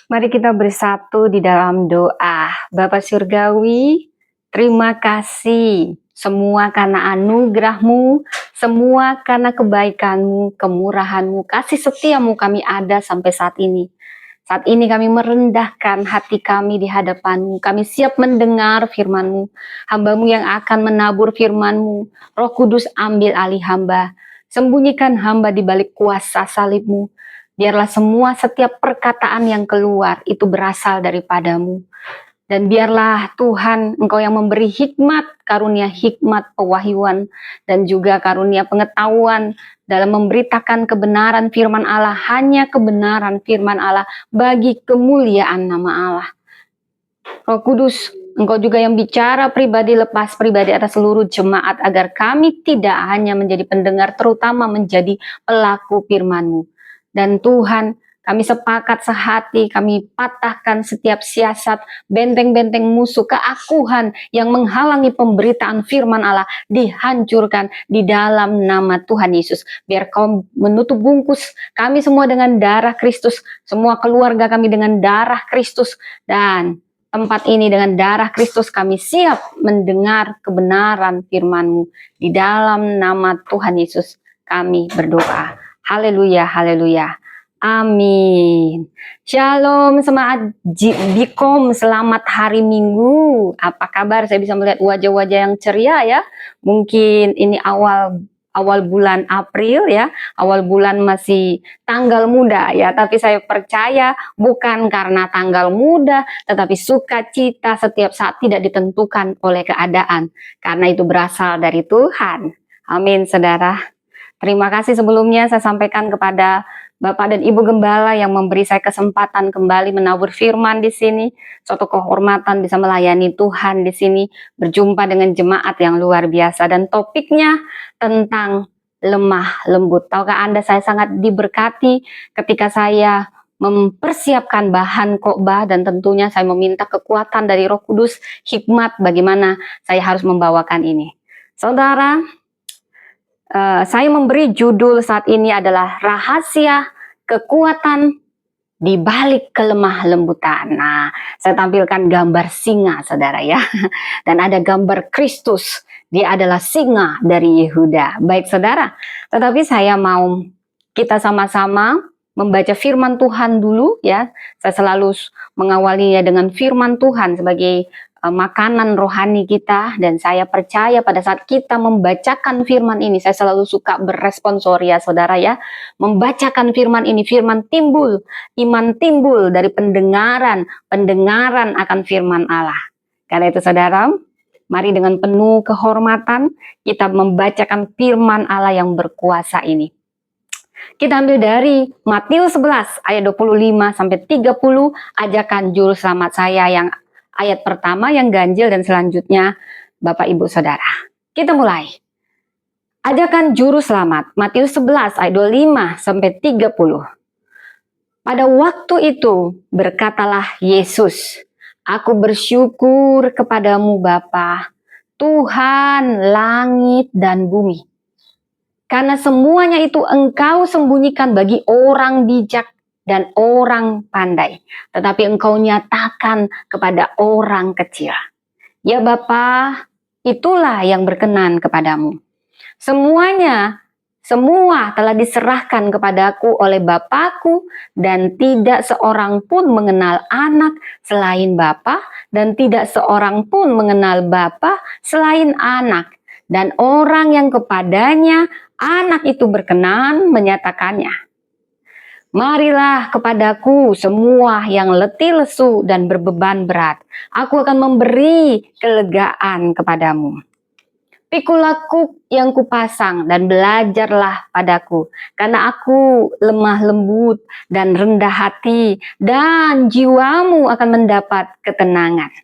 Mari kita bersatu di dalam doa. Bapa Surgawi, terima kasih semua karena anugerah-Mu, semua karena kebaikan-Mu, kemurahan-Mu, kasih setiamu kami ada sampai saat ini. Saat ini kami merendahkan hati kami di hadapan-Mu. Kami siap mendengar firman-Mu. Hamba-Mu yang akan menabur firman-Mu. Roh Kudus ambil alih hamba. Sembunyikan hamba di balik kuasa salib-Mu. Biarlah semua setiap perkataan yang keluar itu berasal daripada-Mu. Dan biarlah Tuhan Engkau yang memberi hikmat, karunia hikmat pewahyuan, dan juga karunia pengetahuan dalam memberitakan kebenaran firman Allah, hanya kebenaran firman Allah bagi kemuliaan nama Allah. Roh Kudus, Engkau juga yang bicara pribadi lepas pribadi atas seluruh jemaat, agar kami tidak hanya menjadi pendengar, terutama menjadi pelaku firman-Mu. Dan Tuhan, kami sepakat sehati, kami patahkan setiap siasat, benteng-benteng musuh, keakuhan yang menghalangi pemberitaan firman Allah dihancurkan di dalam nama Tuhan Yesus. Biar Kau menutup bungkus kami semua dengan darah Kristus, semua keluarga kami dengan darah Kristus, dan tempat ini dengan darah Kristus. Kami siap mendengar kebenaran firman-Mu. Di dalam nama Tuhan Yesus kami berdoa. Haleluya, haleluya. Amin. Shalom, semangat Bikom, selamat hari Minggu. Apa kabar? Saya bisa melihat wajah-wajah yang ceria ya. Mungkin ini awal bulan April ya, awal bulan masih tanggal muda ya, tapi saya percaya bukan karena tanggal muda, tetapi sukacita setiap saat tidak ditentukan oleh keadaan, karena itu berasal dari Tuhan. Amin, saudara. Terima kasih sebelumnya saya sampaikan kepada Bapak dan Ibu Gembala yang memberi saya kesempatan kembali menabur firman di sini. Suatu kehormatan bisa melayani Tuhan di sini, berjumpa dengan jemaat yang luar biasa, dan topiknya tentang lemah lembut. Tahukah Anda, saya sangat diberkati ketika saya mempersiapkan bahan khotbah, dan tentunya saya meminta kekuatan dari Roh Kudus, hikmat bagaimana saya harus membawakan ini. Saudara, saya memberi judul saat ini adalah rahasia kekuatan di balik kelemah lembutan. Nah, saya tampilkan gambar singa, saudara ya. Dan ada gambar Kristus, dia adalah singa dari Yehuda. Baik saudara, tetapi saya mau kita sama-sama membaca firman Tuhan dulu ya. Saya selalu mengawalinya dengan firman Tuhan sebagai makanan rohani kita, dan saya percaya pada saat kita membacakan firman ini, saya selalu suka berresponsoria saudara ya, membacakan firman ini, firman timbul, iman timbul dari pendengaran akan firman Allah. Karena itu saudara, mari dengan penuh kehormatan kita membacakan firman Allah yang berkuasa ini. Kita ambil dari Matius 11 ayat 25 sampai 30, ajakan juru selamat saya yang ayat pertama yang ganjil, dan selanjutnya Bapak Ibu Saudara. Kita mulai. Ajakan juru selamat, Matius 11 ayat 25 sampai 30. Pada waktu itu berkatalah Yesus, "Aku bersyukur kepadamu Bapa, Tuhan langit dan bumi, karena semuanya itu Engkau sembunyikan bagi orang bijak dan orang pandai, tetapi Engkau nyatakan kepada orang kecil. Ya Bapa, itulah yang berkenan kepadamu. Semua telah diserahkan kepadaku oleh Bapakku, dan tidak seorang pun mengenal anak selain Bapa, dan tidak seorang pun mengenal Bapa selain anak, dan orang yang kepadanya anak itu berkenan menyatakannya. Marilah kepadaku semua yang letih lesu dan berbeban berat, aku akan memberi kelegaan kepadamu. Pikulah kuk yang kupasang dan belajarlah padaku, karena aku lemah lembut dan rendah hati, dan jiwamu akan mendapat ketenangan.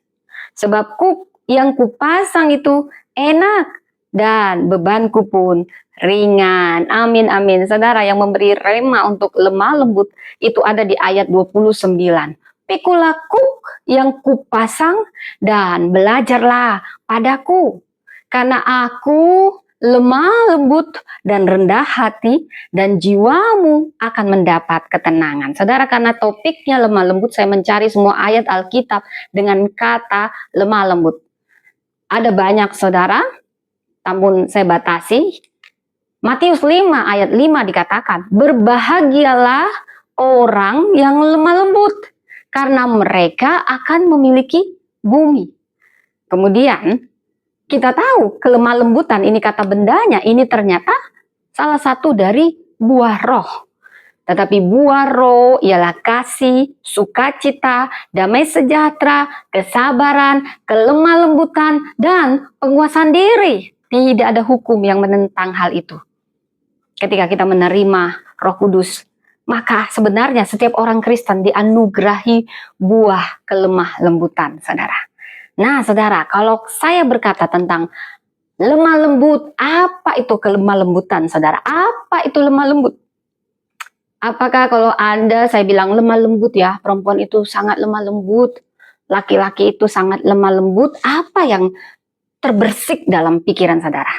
Sebab kuk yang kupasang itu enak, dan bebanku pun ringan. Amin, amin. Saudara, yang memberi rema untuk lemah lembut itu ada di ayat 29. Pikulah kuk yang kupasang dan belajarlah padaku, karena aku lemah lembut dan rendah hati, dan jiwamu akan mendapat ketenangan. Saudara, karena topiknya lemah lembut, saya mencari semua ayat Alkitab dengan kata lemah lembut. Ada banyak, saudara, namun saya batasi. Matius 5 ayat 5 dikatakan, berbahagialah orang yang lemah lembut, karena mereka akan memiliki bumi. Kemudian kita tahu kelemah lembutan ini, kata bendanya ini ternyata salah satu dari buah roh. Tetapi buah roh ialah kasih, sukacita, damai sejahtera, kesabaran, kelemah lembutan, dan penguasaan diri. Tidak ada hukum yang menentang hal itu. Ketika kita menerima Roh Kudus, maka sebenarnya setiap orang Kristen dianugerahi buah kelemah lembutan, saudara. Nah, saudara, kalau saya berkata tentang lemah lembut, apa itu kelemah lembutan, saudara? Apa itu lemah lembut? Apakah kalau Anda, saya bilang lemah lembut ya, perempuan itu sangat lemah lembut, laki-laki itu sangat lemah lembut, apa yang terbersih dalam pikiran saudara?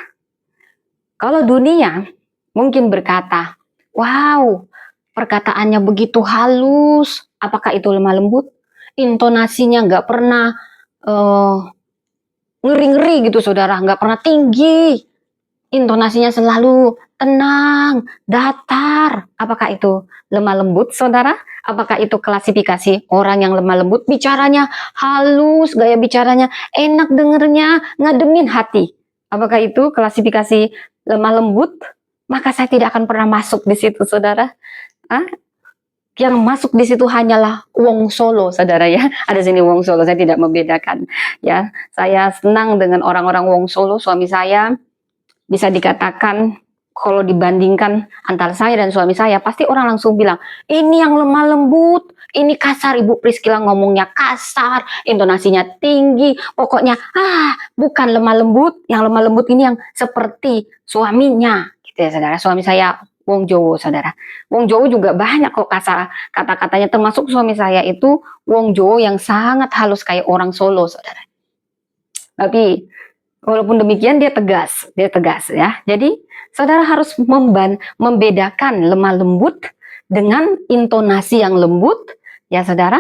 Kalau dunia mungkin berkata, wow, perkataannya begitu halus, apakah itu lemah lembut? Intonasinya nggak pernah ngeri-ngeri gitu, saudara, nggak pernah tinggi. Intonasinya selalu tenang, datar. Apakah itu lemah lembut, saudara? Apakah itu klasifikasi orang yang lemah lembut? Bicaranya halus, gaya bicaranya enak dengernya, ngademin hati. Apakah itu klasifikasi lemah lembut? Maka saya tidak akan pernah masuk di situ, saudara. Yang masuk di situ hanyalah wong Solo, saudara ya. Ada sini wong Solo, saya tidak membedakan. Ya, saya senang dengan orang-orang wong Solo. Suami saya bisa dikatakan kalau dibandingkan antara saya dan suami saya, pasti orang langsung bilang, ini yang lemah lembut, ini kasar, Ibu Priscilla ngomongnya kasar, intonasinya tinggi, pokoknya bukan lemah lembut. Yang lemah lembut ini yang seperti suaminya, gitu ya, saudara. Suami saya wong Jowo, saudara. Wong Jowo juga banyak kok kasar kata-katanya, termasuk suami saya itu wong Jowo yang sangat halus kayak orang Solo, saudara. Tapi walaupun demikian dia tegas ya. Jadi saudara harus membedakan lemah lembut dengan intonasi yang lembut, ya saudara.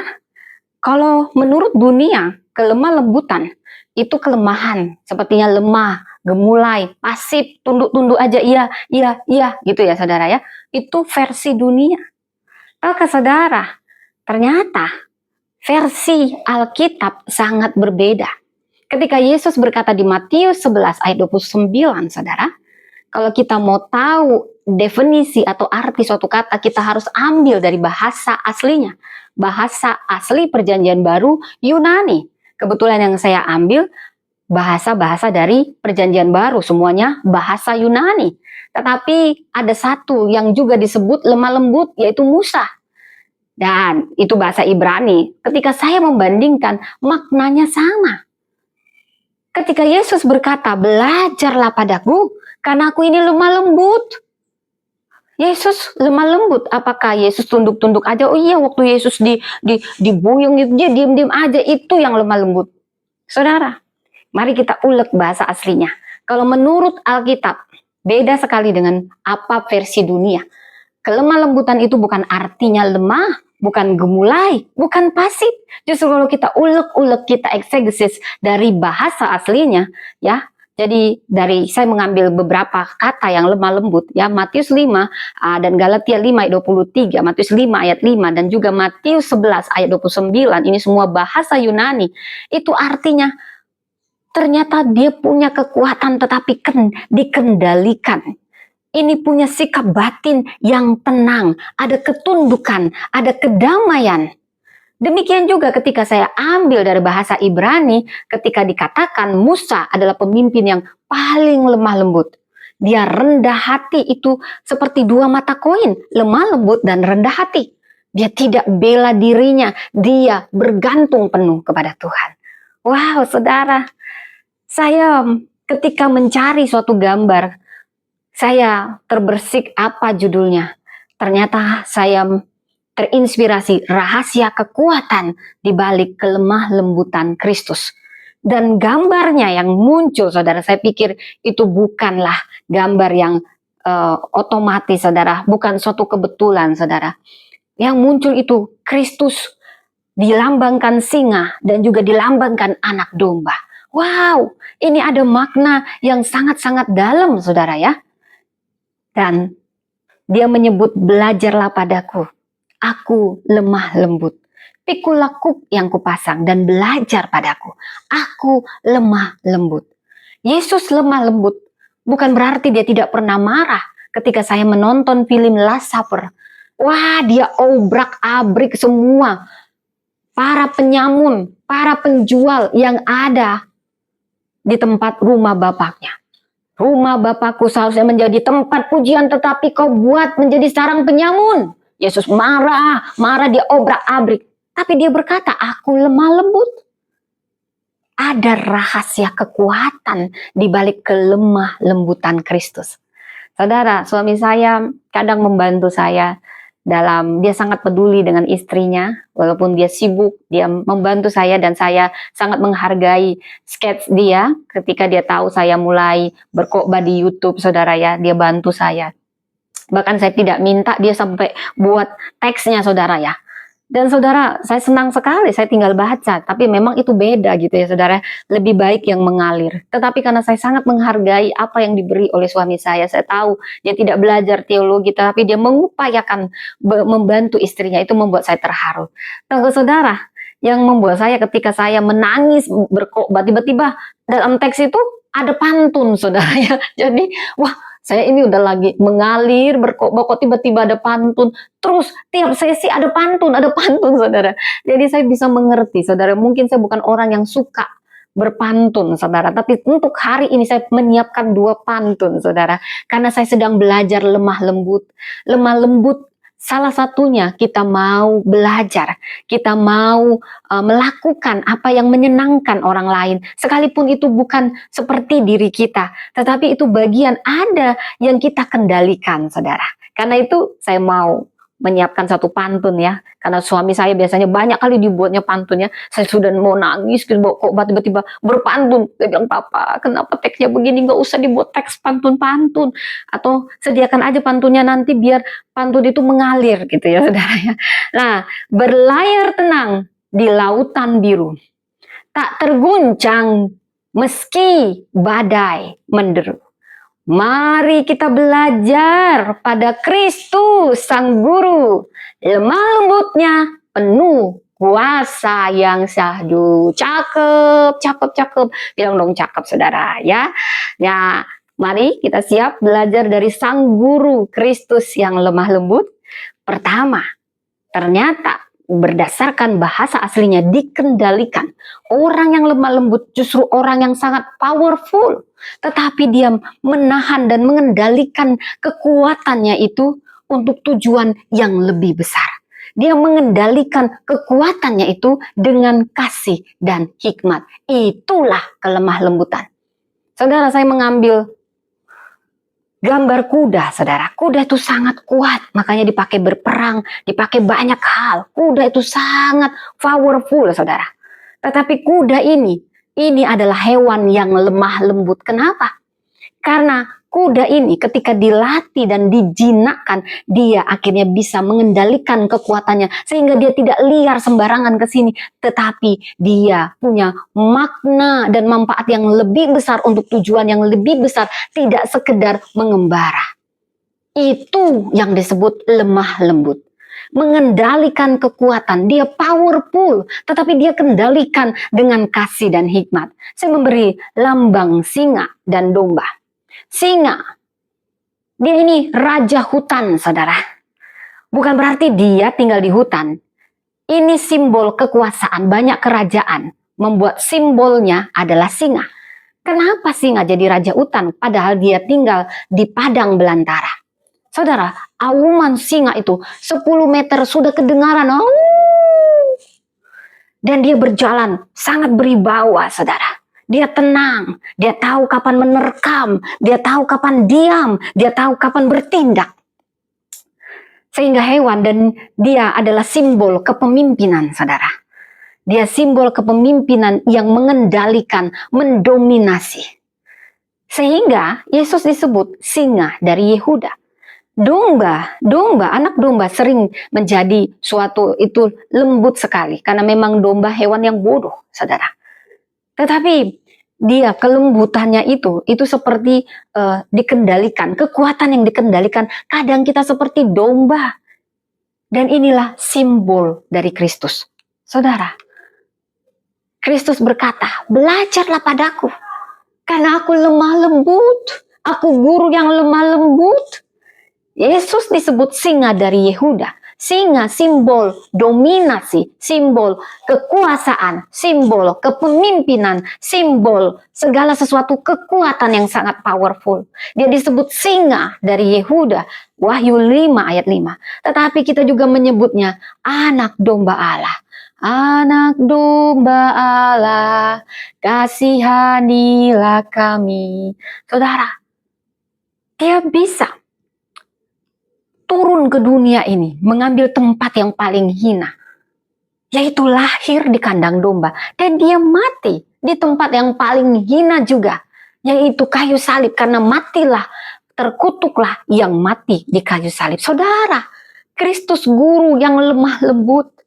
Kalau menurut dunia, kelemah lembutan itu kelemahan, sepertinya lemah, gemulai, pasif, tunduk-tunduk aja, iya, gitu ya saudara ya. Itu versi dunia. Maka saudara, ternyata versi Alkitab sangat berbeda. Ketika Yesus berkata di Matius 11 ayat 29, saudara, kalau kita mau tahu definisi atau arti suatu kata, kita harus ambil dari bahasa aslinya. Bahasa asli Perjanjian Baru Yunani. Kebetulan yang saya ambil bahasa-bahasa dari Perjanjian Baru, semuanya bahasa Yunani. Tetapi ada satu yang juga disebut lemah lembut, yaitu Musa. Dan itu bahasa Ibrani. Ketika saya membandingkan, maknanya sama. Ketika Yesus berkata, belajarlah padaku, karena aku ini lemah lembut. Yesus lemah lembut. Apakah Yesus tunduk-tunduk aja? Oh iya, waktu Yesus dibuyung itu dia diam-diam aja, itu yang lemah lembut. Saudara, mari kita ulek bahasa aslinya. Kalau menurut Alkitab, beda sekali dengan apa versi dunia. Kelemah lembutan itu bukan artinya lemah, bukan gemulai, bukan pasif. Justru kalau kita ulek-ulek, kita eksegesis dari bahasa aslinya, ya. Jadi saya mengambil beberapa kata yang lemah lembut, ya. Matius 5 dan Galatia 5 ayat 23, Matius 5 ayat 5 dan juga Matius 11 ayat 29, ini semua bahasa Yunani. Itu artinya ternyata dia punya kekuatan tetapi dikendalikan. Ini punya sikap batin yang tenang, ada ketundukan, ada kedamaian. Demikian juga ketika saya ambil dari bahasa Ibrani, ketika dikatakan Musa adalah pemimpin yang paling lemah lembut. Dia rendah hati, itu seperti dua mata koin, lemah lembut dan rendah hati. Dia tidak bela dirinya, dia bergantung penuh kepada Tuhan. Wow, saudara, saya ketika mencari suatu gambar, saya terbersih apa judulnya. Ternyata saya terinspirasi rahasia kekuatan di balik kelemah lembutan Kristus. Dan gambarnya yang muncul, saudara, saya pikir itu bukanlah gambar yang otomatis, saudara, bukan suatu kebetulan, saudara. Yang muncul itu Kristus dilambangkan singa dan juga dilambangkan anak domba. Wow, ini ada makna yang sangat-sangat dalam, saudara ya. Dan dia menyebut, belajarlah padaku, aku lemah lembut. Pikulah kuk yang kupasang dan belajar padaku, aku lemah lembut. Yesus lemah lembut bukan berarti dia tidak pernah marah. Ketika saya menonton film Last Supper, wah, dia obrak-abrik semua para penyamun, para penjual yang ada di tempat rumah bapaknya. Rumah Bapakku seharusnya menjadi tempat pujian, tetapi kau buat menjadi sarang penyamun. Yesus marah, dia obrak-abrik. Tapi dia berkata, aku lemah lembut. Ada rahasia kekuatan di balik kelemah lembutan Kristus. Saudara, suami saya kadang membantu saya dia sangat peduli dengan istrinya, walaupun dia sibuk, dia membantu saya dan saya sangat menghargai sketch dia ketika dia tahu saya mulai berkhotbah di YouTube, saudara ya, dia bantu saya. Bahkan saya tidak minta, dia sampai buat teksnya, saudara ya. Dan saudara, saya senang sekali, saya tinggal baca, tapi memang itu beda gitu ya saudara, lebih baik yang mengalir. Tetapi karena saya sangat menghargai apa yang diberi oleh suami saya tahu dia tidak belajar teologi, tapi dia mengupayakan membantu istrinya, itu membuat saya terharu. Tahu saudara, yang membuat saya ketika saya menangis berkhotbah, tiba-tiba dalam teks itu ada pantun, saudara ya. Jadi, wah, saya ini udah lagi mengalir berkhotbah, kok tiba-tiba ada pantun. Terus tiap sesi ada pantun, saudara. Jadi saya bisa mengerti, saudara. Mungkin saya bukan orang yang suka berpantun, saudara. Tapi untuk hari ini saya menyiapkan 2 pantun, saudara. Karena saya sedang belajar lemah lembut. Lemah lembut, salah satunya kita mau belajar, kita mau melakukan apa yang menyenangkan orang lain, sekalipun itu bukan seperti diri kita, tetapi itu bagian ada yang kita kendalikan, saudara. Karena itu saya mau menyiapkan satu pantun ya, karena suami saya biasanya banyak kali dibuatnya pantunnya, saya sudah mau nangis, kok tiba-tiba berpantun. Saya bilang, papa, kenapa teksnya begini, nggak usah dibuat teks pantun-pantun, atau sediakan aja pantunnya nanti biar pantun itu mengalir gitu ya saudara ya. Nah, berlayar tenang di lautan biru, tak terguncang meski badai menderu. Mari kita belajar pada Kristus Sang Guru, lemah lembutnya penuh kuasa yang syahdu. Cakep. Bilang dong cakep, saudara ya. Ya, mari kita siap belajar dari Sang Guru Kristus yang lemah lembut. Pertama, ternyata berdasarkan bahasa aslinya dikendalikan. Orang yang lemah lembut justru orang yang sangat powerful, tetapi dia menahan dan mengendalikan kekuatannya itu untuk tujuan yang lebih besar. Dia mengendalikan kekuatannya itu dengan kasih dan hikmat. Itulah kelemah lembutan. Saudara, saya mengambil gambar kuda, saudara. Kuda itu sangat kuat, makanya dipakai berperang, dipakai banyak hal. Kuda itu sangat powerful, saudara. Tetapi kuda ini adalah hewan yang lemah lembut. Kenapa? Karena kuda ini ketika dilatih dan dijinakkan, dia akhirnya bisa mengendalikan kekuatannya sehingga dia tidak liar sembarangan ke sini, tetapi dia punya makna dan manfaat yang lebih besar untuk tujuan yang lebih besar, tidak sekedar mengembara. Itu yang disebut lemah lembut. Mengendalikan kekuatan, dia powerful, tetapi dia kendalikan dengan kasih dan hikmat. Saya memberi lambang singa dan domba. Singa, dia ini raja hutan, saudara. Bukan berarti dia tinggal di hutan. Ini simbol kekuasaan, banyak kerajaan. Membuat simbolnya adalah singa. Kenapa singa jadi raja hutan padahal dia tinggal di padang belantara? Saudara, auman singa itu 10 meter sudah kedengaran. Dan dia berjalan sangat beribawa, saudara. Dia tenang, dia tahu kapan menerkam, dia tahu kapan diam, dia tahu kapan bertindak. Sehingga hewan dan dia adalah simbol kepemimpinan, saudara. Dia simbol kepemimpinan yang mengendalikan, mendominasi. Sehingga Yesus disebut singa dari Yehuda. Domba, anak domba sering menjadi suatu itu lembut sekali. Karena memang domba hewan yang bodoh, saudara. Tetapi dia kelembutannya itu seperti dikendalikan. Kekuatan yang dikendalikan. Kadang kita seperti domba. Dan inilah simbol dari Kristus. Saudara, Kristus berkata, belajarlah padaku, karena aku lemah lembut, aku guru yang lemah lembut. Yesus disebut singa dari Yehuda. Singa simbol dominasi, simbol kekuasaan, simbol kepemimpinan, simbol segala sesuatu kekuatan yang sangat powerful. Dia disebut singa dari Yehuda, Wahyu 5 ayat 5. Tetapi kita juga menyebutnya anak domba Allah. Anak domba Allah, kasihanilah kami. Saudara, dia bisa turun ke dunia ini, mengambil tempat yang paling hina, yaitu lahir di kandang domba. Dan dia mati di tempat yang paling hina juga, yaitu kayu salib. Karena matilah, terkutuklah yang mati di kayu salib. Saudara, Kristus guru yang lemah lembut.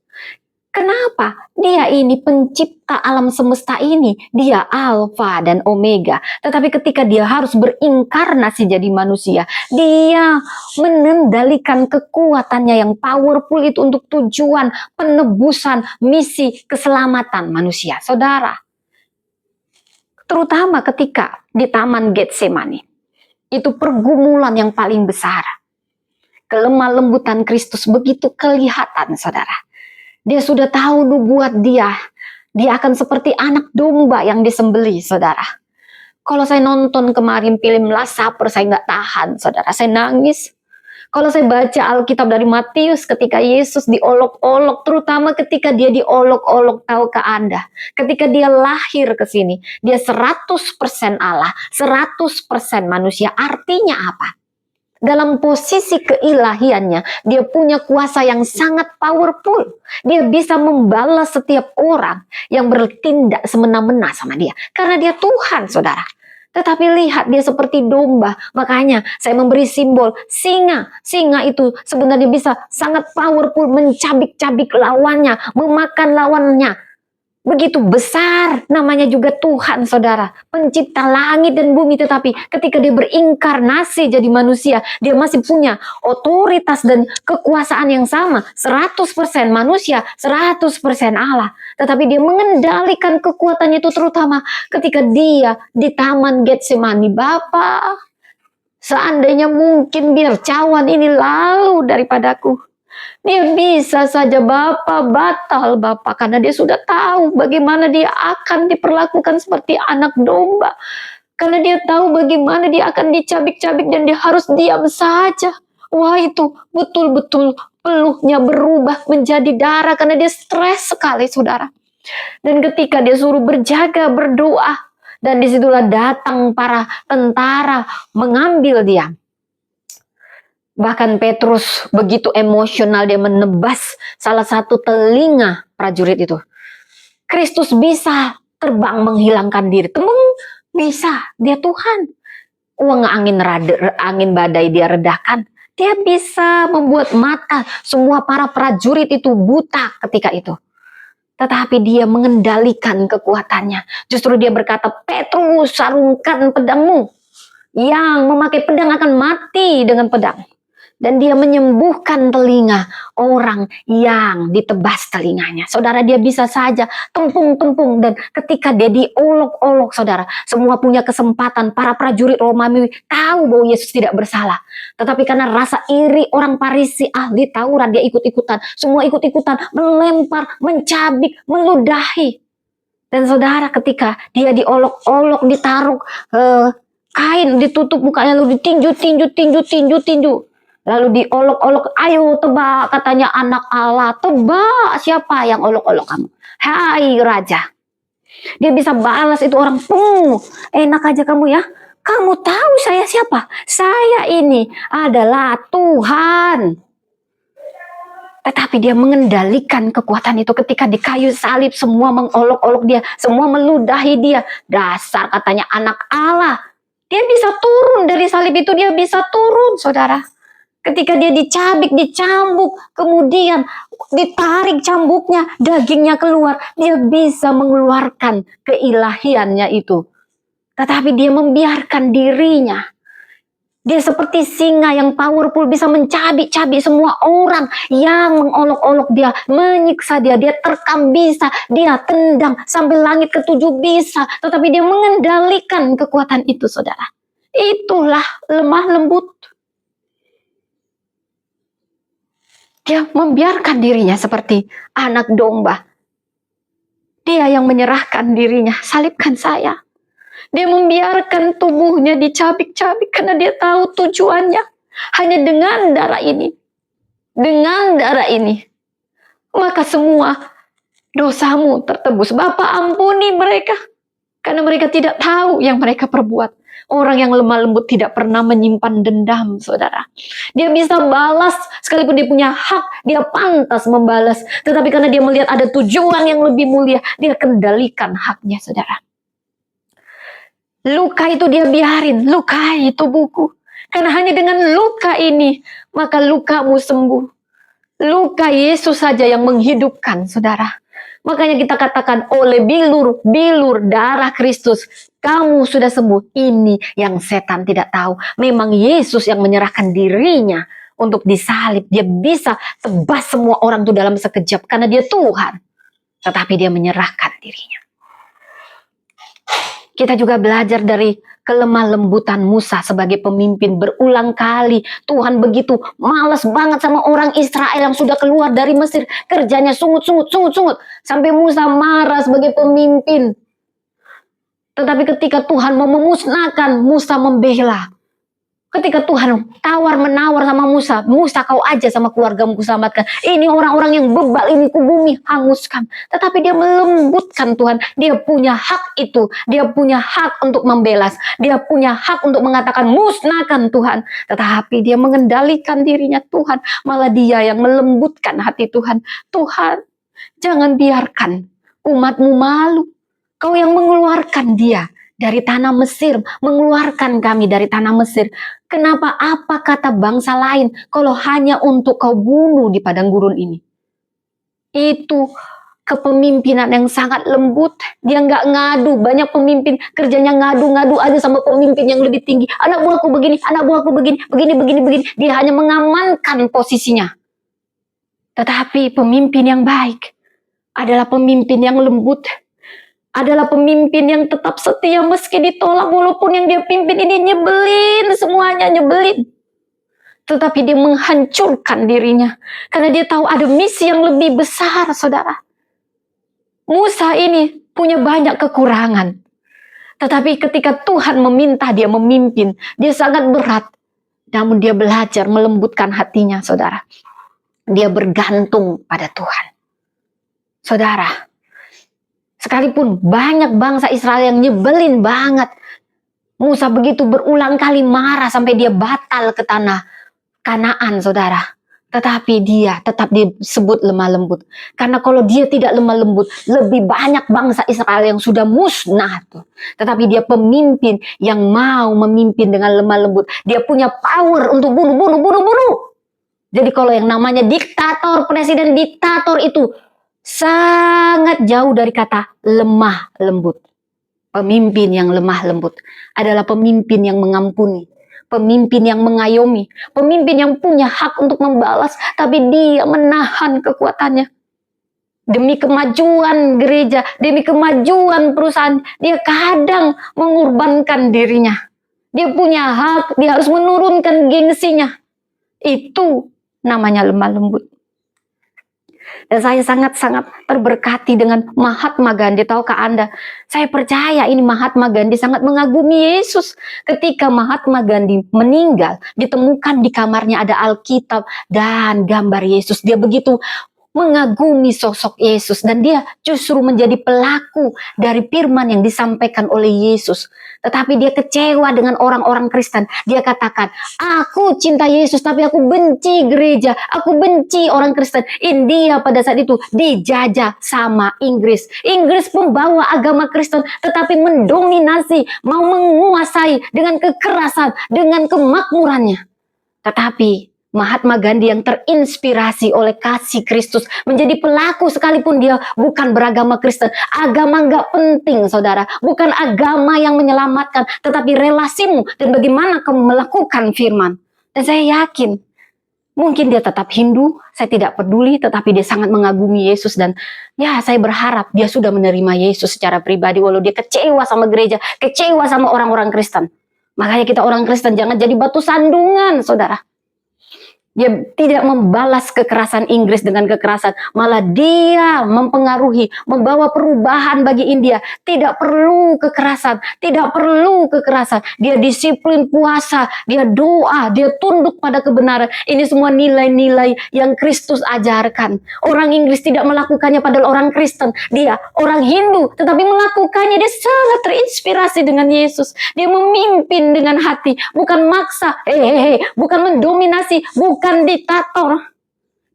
Kenapa? Dia ini pencipta alam semesta ini. Dia Alfa dan Omega. Tetapi ketika dia harus berinkarnasi jadi manusia, dia mengendalikan kekuatannya yang powerful itu untuk tujuan penebusan misi keselamatan manusia. Saudara, terutama ketika di Taman Getsemani, itu pergumulan yang paling besar. Kelemah lembutan Kristus begitu kelihatan, saudara. Dia sudah tahu nubuat dia akan seperti anak domba yang disembelih, saudara. Kalau saya nonton kemarin film Last Supper, saya nggak tahan, saudara. Saya nangis. Kalau saya baca Alkitab dari Matius ketika Yesus diolok-olok, terutama ketika dia diolok-olok, tahukah Anda? Ketika dia lahir ke sini, dia 100% Allah, 100% manusia. Artinya apa? Dalam posisi keilahiannya, dia punya kuasa yang sangat powerful. Dia bisa membalas setiap orang yang bertindak semena-mena sama dia. Karena dia Tuhan, saudara. Tetapi lihat, dia seperti domba. Makanya saya memberi simbol singa. Singa itu sebenarnya bisa sangat powerful, mencabik-cabik lawannya, memakan lawannya. Begitu besar namanya juga Tuhan, saudara. Pencipta langit dan bumi. Tetapi ketika dia berinkarnasi jadi manusia, dia masih punya otoritas dan kekuasaan yang sama. 100% manusia, 100% Allah. Tetapi dia mengendalikan kekuatannya itu terutama ketika dia di Taman Getsemani. Bapa, seandainya mungkin biar cawan ini lalu daripadaku. Dia bisa saja Bapak batal Bapak, karena dia sudah tahu bagaimana dia akan diperlakukan seperti anak domba. Karena dia tahu bagaimana dia akan dicabik-cabik dan dia harus diam saja. Wah, itu betul-betul peluhnya berubah menjadi darah karena dia stres sekali, saudara. Dan ketika dia suruh berjaga, berdoa, dan disitulah datang para tentara mengambil dia. Bahkan Petrus begitu emosional, dia menebas salah satu telinga prajurit itu. Kristus bisa terbang menghilangkan diri. Bisa, dia Tuhan. Uang angin badai dia redakan. Dia bisa membuat mata semua para prajurit itu buta ketika itu. Tetapi dia mengendalikan kekuatannya. Justru dia berkata, Petrus, sarungkan pedangmu. Yang memakai pedang akan mati dengan pedang. Dan dia menyembuhkan telinga orang yang ditebas telinganya. Saudara, dia bisa saja tempung-tempung. Dan ketika dia diolok-olok, saudara, semua punya kesempatan. Para prajurit Romawi tahu bahwa Yesus tidak bersalah. Tetapi karena rasa iri orang Farisi, ahli Taurat, dia ikut-ikutan. Semua ikut-ikutan, melempar, mencabik, meludahi. Dan saudara, ketika dia diolok-olok, ditaruh kain, ditutup mukanya, lalu ditinju. Lalu diolok-olok, ayo tebak, katanya anak Allah, tebak siapa yang olok-olok kamu? Hai raja. Dia bisa balas itu orang, enak aja kamu ya. Kamu tahu saya siapa? Saya ini adalah Tuhan. Tetapi dia mengendalikan kekuatan itu ketika di kayu salib, semua mengolok-olok dia, semua meludahi dia. Dasar katanya anak Allah. Dia bisa turun dari salib itu, dia bisa turun, saudara. Ketika dia dicabik, dicambuk, kemudian ditarik cambuknya, dagingnya keluar, dia bisa mengeluarkan keilahiannya itu. Tetapi dia membiarkan dirinya. Dia seperti singa yang powerful, bisa mencabik-cabik semua orang yang mengolok-olok dia, menyiksa dia. Dia terkam bisa, dia tendang sampai langit ketujuh bisa. Tetapi dia mengendalikan kekuatan itu, saudara. Itulah lemah lembut. Dia membiarkan dirinya seperti anak domba. Dia yang menyerahkan dirinya, salibkan saya. Dia membiarkan tubuhnya dicabik-cabik karena dia tahu tujuannya. Hanya dengan darah ini. Dengan darah ini. Maka semua dosamu tertebus. Bapa ampuni mereka. Karena mereka tidak tahu yang mereka perbuat. Orang yang lemah lembut tidak pernah menyimpan dendam, saudara. Dia bisa balas, sekalipun dia punya hak, dia pantas membalas. Tetapi karena dia melihat ada tujuan yang lebih mulia, dia kendalikan haknya, saudara. Luka itu dia biarin, lukai tubuhku. Karena hanya dengan luka ini, maka lukamu sembuh. Luka Yesus saja yang menghidupkan, saudara. Makanya kita katakan oleh bilur darah Kristus, kamu sudah sembuh. Ini yang setan tidak tahu. Memang Yesus yang menyerahkan dirinya untuk disalib. Dia bisa tebas semua orang itu dalam sekejap karena dia Tuhan. Tetapi dia menyerahkan dirinya. Kita juga belajar dari kelemah lembutan Musa sebagai pemimpin. Berulang kali Tuhan begitu malas banget sama orang Israel yang sudah keluar dari Mesir. Kerjanya sungut. Sampai Musa marah sebagai pemimpin. Tetapi ketika Tuhan mau memusnahkan, Musa membela. Ketika Tuhan tawar-menawar sama Musa, Musa kau aja sama keluargamu kuselamatkan. Ini orang-orang yang bebal ini ku bumi hanguskan. Tetapi dia melembutkan Tuhan. Dia punya hak itu. Dia punya hak untuk membelas. Dia punya hak untuk mengatakan musnahkan Tuhan. Tetapi dia mengendalikan dirinya Tuhan. Malah dia yang melembutkan hati Tuhan. Tuhan, jangan biarkan umatmu malu. Kau yang mengeluarkan dia dari tanah Mesir, mengeluarkan kami dari tanah Mesir. Kenapa apa kata bangsa lain kalau hanya untuk kau bunuh di padang gurun ini? Itu kepemimpinan yang sangat lembut. Dia nggak ngadu. Banyak pemimpin kerjanya ngadu-ngadu aja sama pemimpin yang lebih tinggi. Anak buahku begini, anak buahku begini. Dia hanya mengamankan posisinya. Tetapi pemimpin yang baik adalah pemimpin yang lembut, adalah pemimpin yang tetap setia meski ditolak, walaupun yang dia pimpin ini nyebelin, semuanya nyebelin. Tetapi dia menghancurkan dirinya karena dia tahu ada misi yang lebih besar, saudara. Musa ini punya banyak kekurangan. Tetapi ketika Tuhan meminta dia memimpin, dia sangat berat. Namun dia belajar melembutkan hatinya, saudara. Dia bergantung pada Tuhan. Saudara, sekalipun banyak bangsa Israel yang nyebelin banget, Musa begitu berulang kali marah sampai dia batal ke tanah Kanaan, saudara. Tetapi dia tetap disebut lemah lembut. Karena kalau dia tidak lemah lembut, lebih banyak bangsa Israel yang sudah musnah tuh. Tetapi dia pemimpin yang mau memimpin dengan lemah lembut. Dia punya power untuk bunuh. Jadi kalau yang namanya diktator, presiden diktator itu sangat jauh dari kata lemah lembut. Pemimpin yang lemah lembut adalah pemimpin yang mengampuni, pemimpin yang mengayomi, pemimpin yang punya hak untuk membalas, tapi dia menahan kekuatannya. Demi kemajuan gereja, demi kemajuan perusahaan, dia kadang mengorbankan dirinya. Dia punya hak, dia harus menurunkan gengsinya. Itu namanya lemah lembut. Dan saya sangat-sangat terberkati dengan Mahatma Gandhi. Tahukah Anda? Saya percaya ini Mahatma Gandhi sangat mengagumi Yesus. Ketika Mahatma Gandhi meninggal, ditemukan di kamarnya ada Alkitab dan gambar Yesus. Dia begitu mengagumi sosok Yesus, dan dia justru menjadi pelaku dari firman yang disampaikan oleh Yesus. Tetapi dia kecewa dengan orang-orang Kristen. Dia katakan, aku cinta Yesus tapi aku benci gereja, aku benci orang Kristen. India pada saat itu dijajah sama Inggris. Inggris pembawa agama Kristen tetapi mendominasi, mau menguasai dengan kekerasan, dengan kemakmurannya. Tetapi Mahatma Gandhi yang terinspirasi oleh kasih Kristus menjadi pelaku sekalipun dia bukan beragama Kristen. Agama nggak penting, saudara. Bukan agama yang menyelamatkan, tetapi relasimu dan bagaimana kamu melakukan firman. Dan saya yakin, mungkin dia tetap Hindu, saya tidak peduli, tetapi dia sangat mengagumi Yesus. Dan ya, saya berharap dia sudah menerima Yesus secara pribadi, walau dia kecewa sama gereja, kecewa sama orang-orang Kristen. Makanya kita orang Kristen jangan jadi batu sandungan, saudara. Dia tidak membalas kekerasan Inggris dengan kekerasan, malah dia mempengaruhi, membawa perubahan bagi India. Tidak perlu kekerasan, tidak perlu kekerasan. Dia disiplin puasa, dia doa, dia tunduk pada kebenaran. Ini semua nilai-nilai yang Kristus ajarkan. Orang Inggris tidak melakukannya padahal orang Kristen. Dia orang Hindu tetapi melakukannya. Dia sangat terinspirasi dengan Yesus. Dia memimpin dengan hati, bukan maksa, bukan mendominasi, bukan diktator.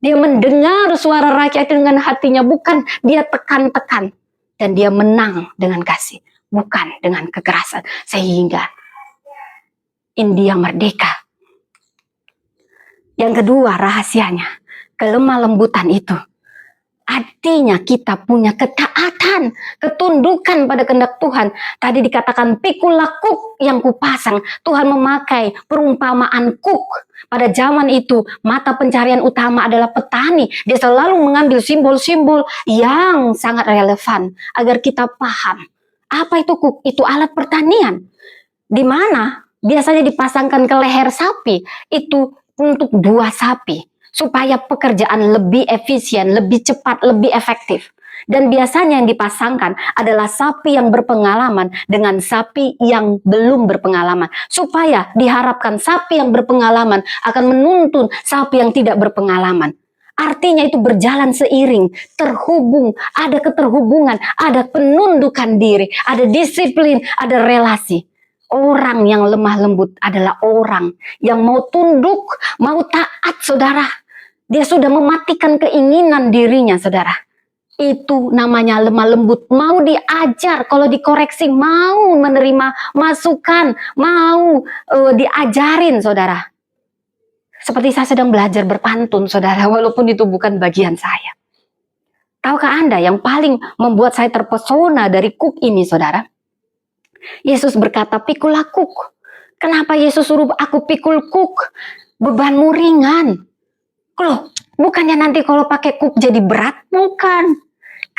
Dia mendengar suara rakyat dengan hatinya, bukan dia tekan-tekan. Dan dia menang dengan kasih, bukan dengan kekerasan. Sehingga India merdeka. Yang kedua rahasianya, kelemah lembutan itu. Artinya kita punya ketaatan, ketundukan pada kehendak Tuhan. Tadi dikatakan pikulah kuk yang kupasang. Tuhan memakai perumpamaan kuk. Pada zaman itu, mata pencarian utama adalah petani. Dia selalu mengambil simbol-simbol yang sangat relevan agar kita paham. Apa itu kuk? Itu alat pertanian. Di mana biasanya dipasangkan ke leher sapi. Itu untuk buah sapi. Supaya pekerjaan lebih efisien, lebih cepat, lebih efektif. Dan biasanya yang dipasangkan adalah sapi yang berpengalaman dengan sapi yang belum berpengalaman. Supaya diharapkan sapi yang berpengalaman akan menuntun sapi yang tidak berpengalaman. Artinya itu berjalan seiring, terhubung, ada keterhubungan, ada penundukan diri, ada disiplin, ada relasi. Orang yang lemah lembut adalah orang yang mau tunduk, mau taat, saudara. Dia sudah mematikan keinginan dirinya, saudara. Itu namanya lemah lembut. Mau diajar, kalau dikoreksi, mau menerima masukan, mau diajarin, saudara. Seperti saya sedang belajar berpantun, saudara, walaupun itu bukan bagian saya. Tahukah Anda yang paling membuat saya terpesona dari kuk ini, saudara? Yesus berkata, pikulah kuk. Kenapa Yesus suruh aku pikul kuk? Bebanmu ringan. Loh, bukannya nanti kalau pakai kuk jadi berat? Bukan.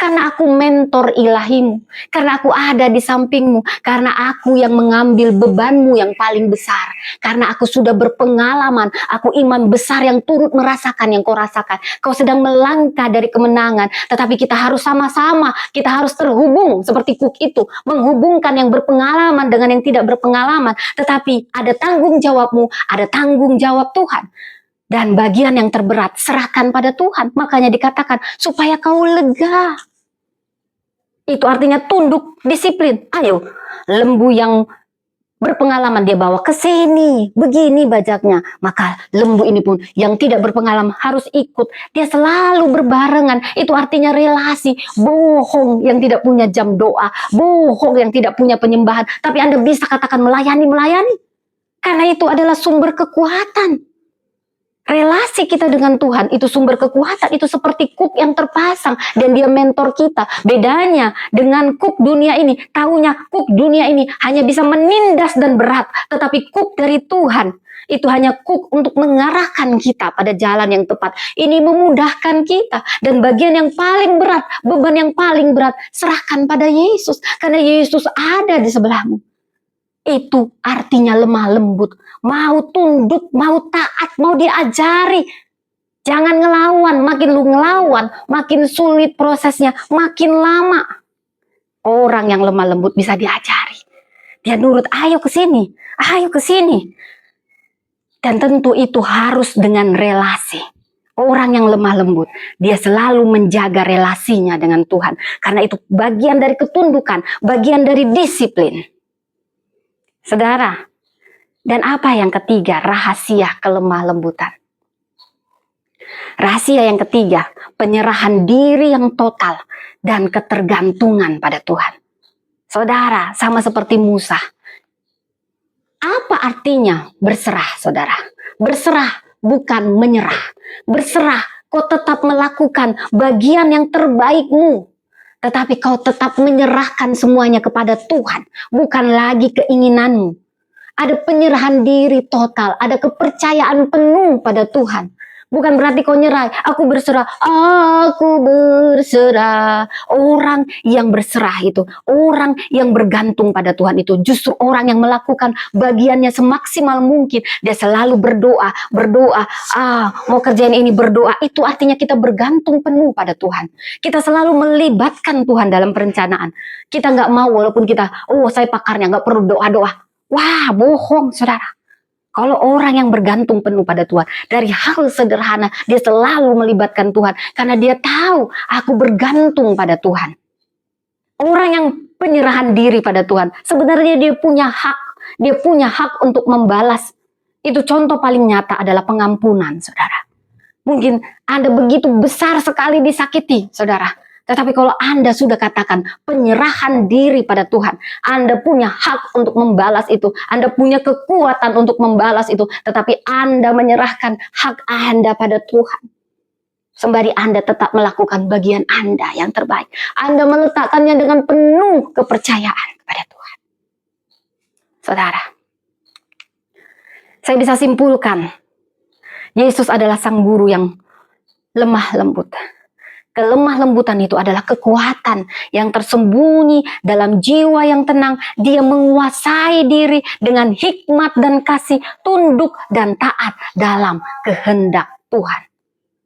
Karena aku mentor ilahimu. Karena aku ada di sampingmu. Karena aku yang mengambil bebanmu yang paling besar. Karena aku sudah berpengalaman. Aku iman besar yang turut merasakan yang kau rasakan. Kau sedang melangkah dari kemenangan. Tetapi kita harus sama-sama. Kita harus terhubung seperti kuk itu. Menghubungkan yang berpengalaman dengan yang tidak berpengalaman. Tetapi ada tanggung jawabmu. Ada tanggung jawab Tuhan. Dan bagian yang terberat serahkan pada Tuhan. Makanya dikatakan supaya kau lega. Itu artinya tunduk, disiplin. Ayo, lembu yang berpengalaman dia bawa ke sini, begini bajaknya. Maka lembu ini pun yang tidak berpengalaman harus ikut. Dia selalu berbarengan. Itu artinya relasi. Bohong yang tidak punya jam doa. Bohong yang tidak punya penyembahan. Tapi Anda bisa katakan melayani. Karena itu adalah sumber kekuatan. Relasi kita dengan Tuhan itu sumber kekuatan, itu seperti kuk yang terpasang dan dia mentor kita. Bedanya dengan kuk dunia ini, tahunya kuk dunia ini hanya bisa menindas dan berat, tetapi kuk dari Tuhan itu hanya kuk untuk mengarahkan kita pada jalan yang tepat. Ini memudahkan kita dan bagian yang paling berat, beban yang paling berat serahkan pada Yesus karena Yesus ada di sebelahmu. Itu artinya lemah lembut. Mau tunduk, mau taat, mau diajari. Jangan ngelawan. Makin lu ngelawan, makin sulit prosesnya, makin lama. Orang yang lemah lembut bisa diajari. Dia nurut, ayo ke sini, ayo ke sini. Dan tentu itu harus dengan relasi. Orang yang lemah lembut, dia selalu menjaga relasinya dengan Tuhan. Karena itu bagian dari ketundukan, bagian dari disiplin. Saudara, dan apa yang ketiga, rahasia kelemah lembutan? Rahasia yang ketiga, penyerahan diri yang total dan ketergantungan pada Tuhan. Saudara, sama seperti Musa. Apa artinya berserah, saudara? Berserah bukan menyerah. Berserah, kau tetap melakukan bagian yang terbaikmu. Tetapi kau tetap menyerahkan semuanya kepada Tuhan. Bukan lagi keinginanmu. Ada penyerahan diri total. Ada kepercayaan penuh pada Tuhan. Bukan berarti kau nyerah. Aku berserah. Aku berserah. Orang yang berserah itu, orang yang bergantung pada Tuhan itu, justru orang yang melakukan bagiannya semaksimal mungkin. Dia selalu berdoa. Mau kerjain ini, berdoa. Itu artinya kita bergantung penuh pada Tuhan. Kita selalu melibatkan Tuhan dalam perencanaan. Kita nggak mau, walaupun kita, saya pakarnya, nggak perlu doa-doa. Wah, bohong, saudara. Kalau orang yang bergantung penuh pada Tuhan, dari hal sederhana, dia selalu melibatkan Tuhan. Karena dia tahu, aku bergantung pada Tuhan. Orang yang penyerahan diri pada Tuhan, sebenarnya dia punya hak. Dia punya hak untuk membalas. Itu contoh paling nyata adalah pengampunan, saudara. Mungkin Anda begitu besar sekali disakiti, saudara. Tetapi kalau Anda sudah katakan penyerahan diri pada Tuhan, Anda punya hak untuk membalas itu. Anda punya kekuatan untuk membalas itu. Tetapi Anda menyerahkan hak Anda pada Tuhan. Sembari Anda tetap melakukan bagian Anda yang terbaik. Anda meletakkannya dengan penuh kepercayaan kepada Tuhan. Saudara, saya bisa simpulkan, Yesus adalah sang guru yang lemah lembut. Kelemah lembutan itu adalah kekuatan yang tersembunyi dalam jiwa yang tenang. Dia menguasai diri dengan hikmat dan kasih, tunduk dan taat dalam kehendak Tuhan.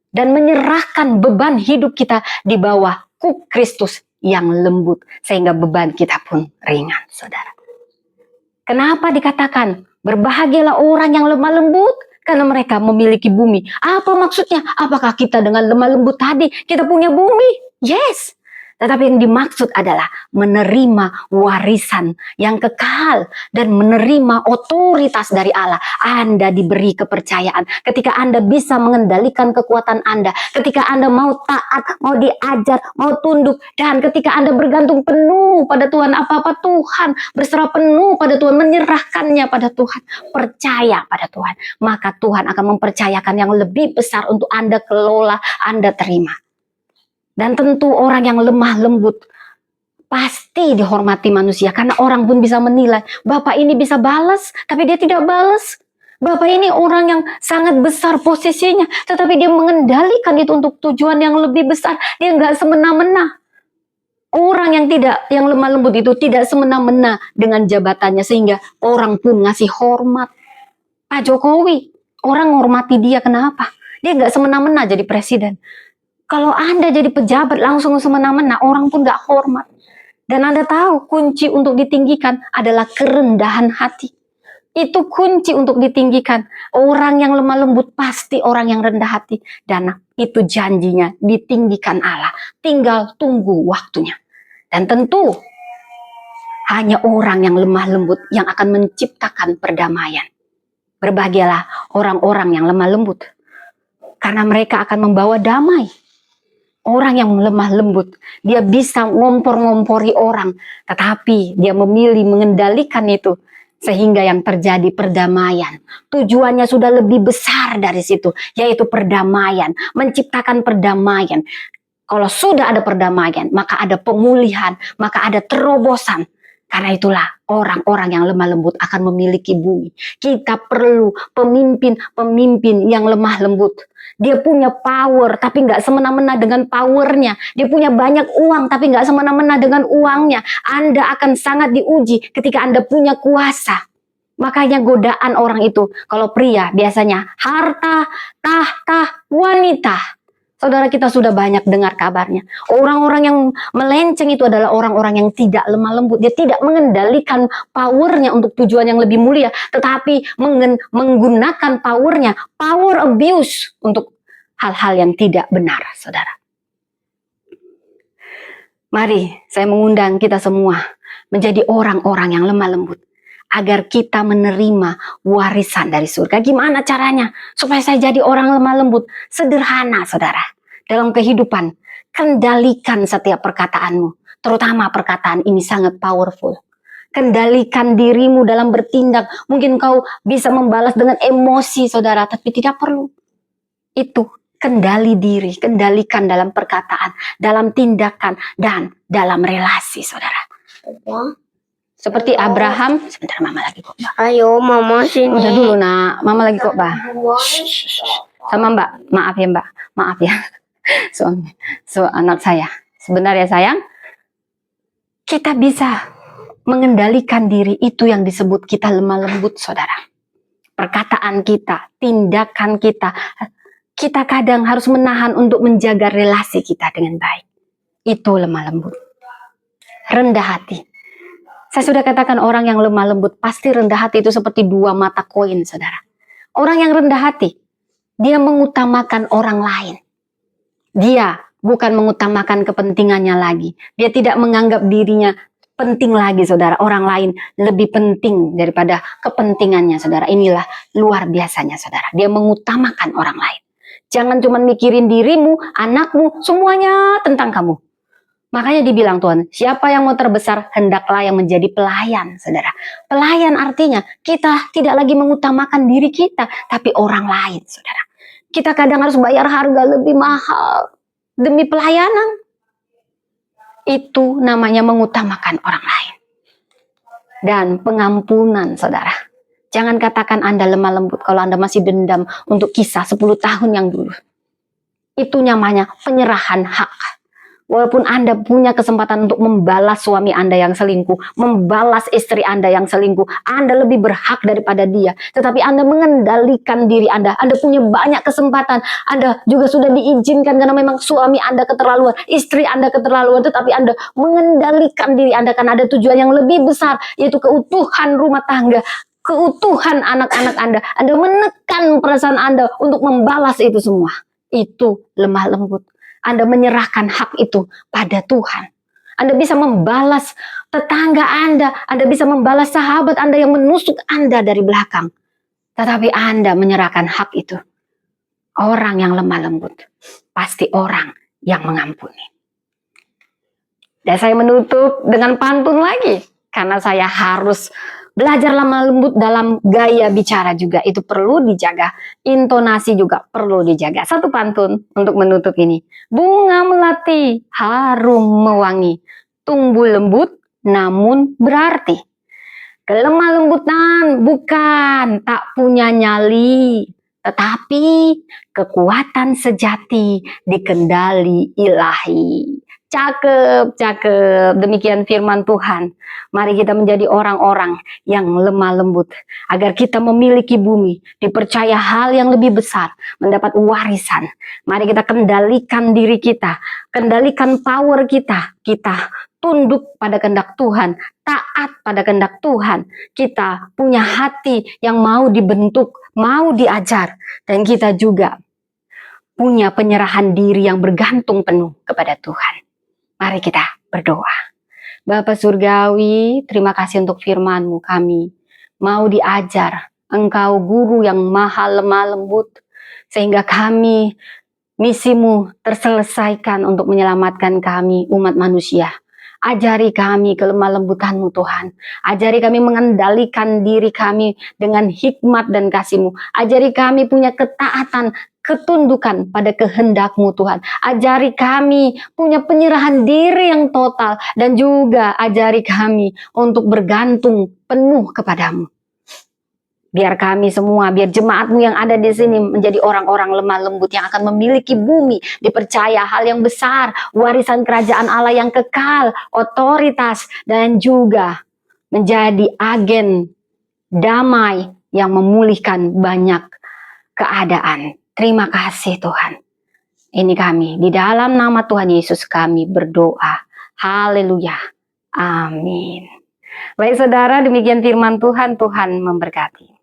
Dan menyerahkan beban hidup kita di bawah kuk Kristus yang lembut. Sehingga beban kita pun ringan, saudara. Kenapa dikatakan berbahagialah orang yang lemah lembut? Karena mereka memiliki bumi. Apa maksudnya? Apakah kita dengan lemah lembut tadi, kita punya bumi? Yes. Tetapi yang dimaksud adalah menerima warisan yang kekal dan menerima otoritas dari Allah. Anda diberi kepercayaan. Ketika Anda bisa mengendalikan kekuatan Anda. Ketika Anda mau taat, mau diajar, mau tunduk. Dan ketika Anda bergantung penuh pada Tuhan, apa-apa Tuhan. Berserah penuh pada Tuhan, menyerahkannya pada Tuhan. Percaya pada Tuhan. Maka Tuhan akan mempercayakan yang lebih besar untuk Anda kelola, Anda terima. Dan tentu orang yang lemah lembut pasti dihormati manusia. Karena orang pun bisa menilai, Bapak ini bisa balas, tapi dia tidak balas. Bapak ini orang yang sangat besar posisinya, tetapi dia mengendalikan itu untuk tujuan yang lebih besar. Dia nggak semena-mena. Orang yang lemah lembut itu tidak semena-mena dengan jabatannya, sehingga orang pun ngasih hormat. Pak Jokowi, orang menghormati dia, kenapa? Dia nggak semena-mena jadi presiden. Kalau Anda jadi pejabat langsung semena-mena, orang pun gak hormat. Dan Anda tahu kunci untuk ditinggikan adalah kerendahan hati. Itu kunci untuk ditinggikan. Orang yang lemah lembut pasti orang yang rendah hati. Dan itu janjinya ditinggikan Allah. Tinggal tunggu waktunya. Dan tentu hanya orang yang lemah lembut yang akan menciptakan perdamaian. Berbahagialah orang-orang yang lemah lembut. Karena mereka akan membawa damai. Orang yang lemah lembut, dia bisa ngompor-ngompori orang, tetapi dia memilih mengendalikan itu sehingga yang terjadi perdamaian. Tujuannya sudah lebih besar dari situ, yaitu perdamaian, menciptakan perdamaian. Kalau sudah ada perdamaian, maka ada pemulihan, maka ada terobosan. Karena itulah orang-orang yang lemah lembut akan memiliki bumi. Kita perlu pemimpin yang lemah lembut. Dia punya power tapi nggak semena-mena dengan powernya. Dia punya banyak uang tapi nggak semena-mena dengan uangnya. Anda akan sangat diuji ketika Anda punya kuasa. Makanya godaan orang itu, kalau pria biasanya harta, tahta, wanita. Saudara, kita sudah banyak dengar kabarnya. Orang-orang yang melenceng itu adalah orang-orang yang tidak lemah lembut. Dia tidak mengendalikan powernya untuk tujuan yang lebih mulia. Tetapi menggunakan powernya, power abuse untuk hal-hal yang tidak benar, saudara. Mari saya mengundang kita semua menjadi orang-orang yang lemah lembut, agar kita menerima warisan dari surga. Gimana caranya supaya saya jadi orang lemah lembut? Sederhana, saudara. Dalam kehidupan, kendalikan setiap perkataanmu. Terutama perkataan ini sangat powerful. Kendalikan dirimu dalam bertindak. Mungkin kau bisa membalas dengan emosi, saudara, tapi tidak perlu. Itu kendali diri, kendalikan dalam perkataan, dalam tindakan, dan dalam relasi, saudara. Seperti Abraham, sebentar mama lagi kok, Mbak. Ayo mama sini. Udah dulu nak, mama lagi kok, Mbak. Sama Mbak, maaf ya Mbak, maaf ya. So anak saya, sebentar ya sayang. Kita bisa mengendalikan diri, itu yang disebut kita lemah lembut, saudara. Perkataan kita, tindakan kita, kita kadang harus menahan untuk menjaga relasi kita dengan baik. Itu lemah lembut. Rendah hati. Saya sudah katakan orang yang lemah lembut pasti rendah hati itu seperti dua mata koin, saudara. Orang yang rendah hati, dia mengutamakan orang lain. Dia bukan mengutamakan kepentingannya lagi. Dia tidak menganggap dirinya penting lagi, saudara. Orang lain lebih penting daripada kepentingannya, saudara. Inilah luar biasanya, saudara. Dia mengutamakan orang lain. Jangan cuma mikirin dirimu, anakmu, semuanya tentang kamu. Makanya dibilang Tuhan, siapa yang mau terbesar, hendaklah yang menjadi pelayan, saudara. Pelayan artinya kita tidak lagi mengutamakan diri kita, tapi orang lain, saudara. Kita kadang harus bayar harga lebih mahal demi pelayanan. Itu namanya mengutamakan orang lain. Dan pengampunan, saudara. Jangan katakan Anda lemah lembut kalau Anda masih dendam untuk kisah 10 tahun yang dulu. Itu namanya penyerahan hak. Walaupun Anda punya kesempatan untuk membalas suami Anda yang selingkuh, membalas istri Anda yang selingkuh, Anda lebih berhak daripada dia. Tetapi Anda mengendalikan diri Anda. Anda punya banyak kesempatan. Anda juga sudah diizinkan karena memang suami Anda keterlaluan, istri Anda keterlaluan. Tetapi Anda mengendalikan diri Anda karena ada tujuan yang lebih besar, yaitu keutuhan rumah tangga, keutuhan anak-anak Anda. Anda menekan perasaan Anda untuk membalas itu semua. Itu lemah lembut. Anda menyerahkan hak itu pada Tuhan. Anda bisa membalas tetangga Anda bisa membalas sahabat Anda yang menusuk Anda dari belakang. Tetapi Anda menyerahkan hak itu. Orang yang lemah lembut, pasti orang yang mengampuni. Dan saya menutup dengan pantun lagi. Karena saya harus belajar lemah lembut dalam gaya bicara juga. Itu perlu dijaga. Intonasi juga perlu dijaga. Satu pantun untuk menutup ini. Bunga melati, harum mewangi. Tumbuh lembut, namun berarti. Kelemah lembutan bukan tak punya nyali. Tetapi kekuatan sejati dikendali ilahi. Cakep, cakep. Demikian firman Tuhan. Mari kita menjadi orang-orang yang lemah lembut. Agar kita memiliki bumi. Dipercaya hal yang lebih besar. Mendapat warisan. Mari kita kendalikan diri kita. Kendalikan power kita. Kita tunduk pada kehendak Tuhan. Taat pada kehendak Tuhan. Kita punya hati yang mau dibentuk. Mau diajar. Dan kita juga punya penyerahan diri yang bergantung penuh kepada Tuhan. Mari kita berdoa. Bapa Surgawi, terima kasih untuk firman-Mu. Kami mau diajar. Engkau guru yang maha lemah lembut. Sehingga kami, misimu terselesaikan untuk menyelamatkan kami, umat manusia. Ajari kami kelemah lembutan-Mu Tuhan. Ajari kami mengendalikan diri kami dengan hikmat dan kasih-Mu. Ajari kami punya ketaatan, ketundukan pada kehendak-Mu Tuhan. Ajari kami punya penyerahan diri yang total. Dan juga ajari kami untuk bergantung penuh kepadamu. Biar kami semua, biar jemaat-Mu yang ada di sini menjadi orang-orang lemah lembut yang akan memiliki bumi, dipercaya hal yang besar, warisan kerajaan Allah yang kekal, otoritas, dan juga menjadi agen damai yang memulihkan banyak keadaan. Terima kasih Tuhan. Ini kami, di dalam nama Tuhan Yesus kami berdoa. Haleluya. Amin. Baik saudara, demikian firman Tuhan. Tuhan memberkati.